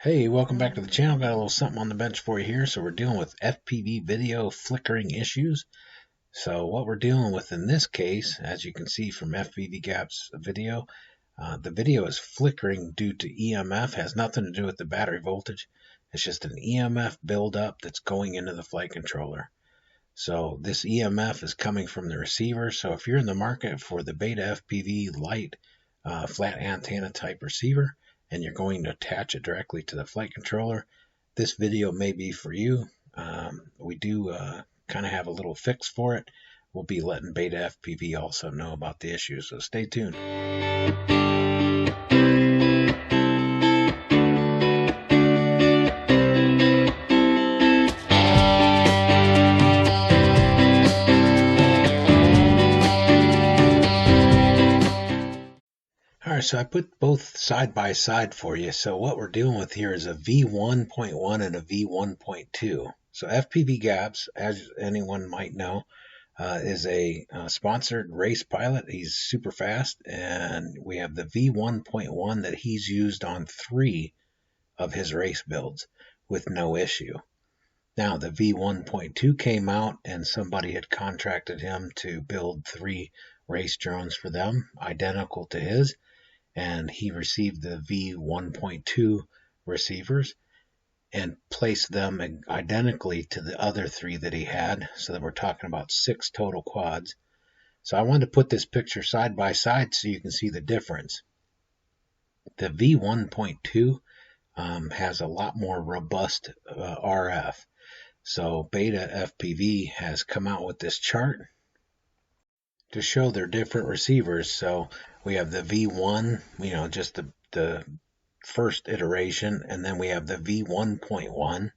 Hey, welcome back to the channel. Got a little something on the bench for you here. So we're dealing with FPV video flickering issues. So what we're dealing with in this case, as you can see from FpvGaps video, the video is flickering due to EMF. Has nothing to do with the battery voltage. It's just an EMF buildup that's going into the flight controller. So this EMF is coming from the receiver. So if you're in the market for the Betafpv Lite flat antenna type receiver, and you're going to attach it directly to the flight controller, this video may be for you. We do kind of have a little fix for it. We'll be letting Betafpv also know about the issue, so stay tuned. Alright, so I put both side by side for you. So what we're dealing with here is a V1.1 and a V1.2. So FpvGaps, as anyone might know, is a sponsored race pilot. He's super fast, and we have the V1.1 that he's used on 3 of his race builds with no issue. Now the V1.2 came out, and somebody had contracted him to build 3 race drones for them, identical to his. And he received the V1.2 receivers and placed them identically to the other 3 that he had, so that we're talking about 6 total quads. So I wanted to put this picture side by side so you can see the difference. The V1.2 has a lot more robust RF. So Betafpv has come out with this chart to show their different receivers. So we have the V1, just the first iteration, and then we have the V1.1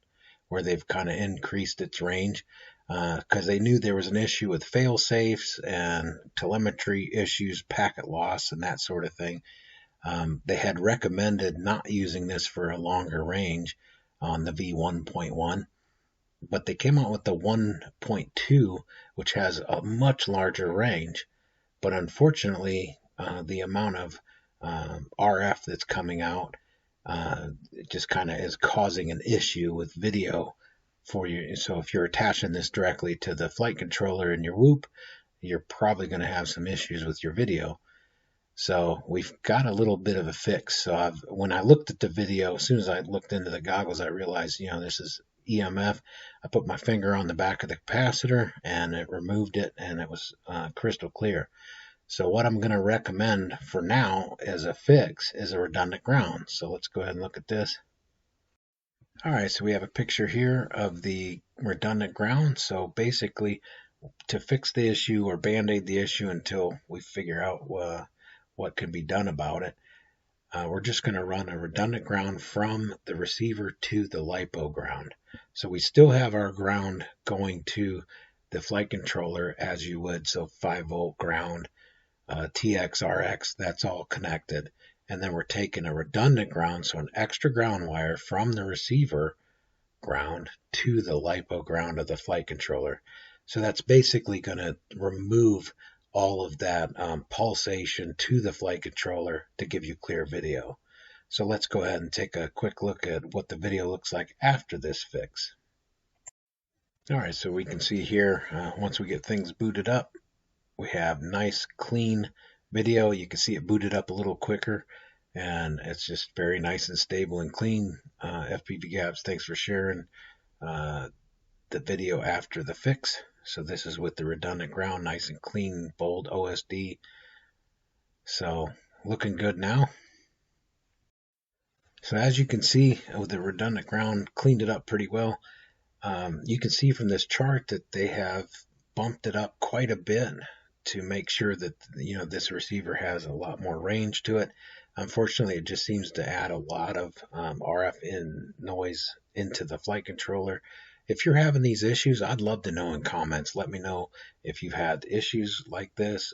where they've kind of increased its range because they knew there was an issue with fail safes and telemetry issues, packet loss, and that sort of thing. They had recommended not using this for a longer range on the V1.1. But they came out with the 1.2, which has a much larger range. But unfortunately, the amount of RF that's coming out it just kind of is causing an issue with video for you. So if you're attaching this directly to the flight controller in your Whoop, you're probably going to have some issues with your video. So we've got a little bit of a fix. So when I looked at the video, as soon as I looked into the goggles, I realized, this is EMF. I put my finger on the back of the capacitor and it removed it, and it was crystal clear. So what I'm going to recommend for now as a fix is a redundant ground. So let's go ahead and look at this. Alright, so we have a picture here of the redundant ground. So basically, to fix the issue or band-aid the issue until we figure out what can be done about it, we're just going to run a redundant ground from the receiver to the LiPo ground. So we still have our ground going to the flight controller as you would. So 5-volt ground, TX, RX, that's all connected. And then we're taking a redundant ground, so an extra ground wire from the receiver ground to the LiPo ground of the flight controller. So that's basically going to remove all of that pulsation to the flight controller to give you clear video. So let's go ahead and take a quick look at what the video looks like after this fix. Alright, so we can see here, once we get things booted up, we have nice clean video. You can see it booted up a little quicker, and it's just very nice and stable and clean. FpvGaps, thanks for sharing the video after the fix. So this is with the redundant ground, nice and clean, bold OSD. So looking good now. So as you can see, with the redundant ground, cleaned it up pretty well. You can see from this chart that they have bumped it up quite a bit to make sure that this receiver has a lot more range to it. Unfortunately, it just seems to add a lot of RF noise into the flight controller. If you're having these issues, I'd love to know in comments. Let me know if you've had issues like this,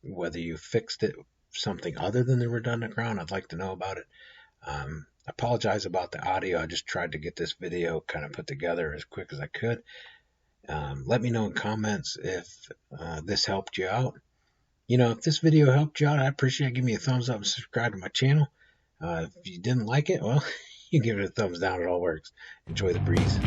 whether you fixed it something other than the redundant ground. I'd like to know about it. I apologize about the audio. I just tried to get this video kind of put together as quick as I could. Let me know in comments if this helped you out. If this video helped you out, I'd appreciate it. Give me a thumbs up and subscribe to my channel. If you didn't like it, well, You can give it a thumbs down. It all works. Enjoy the breeze.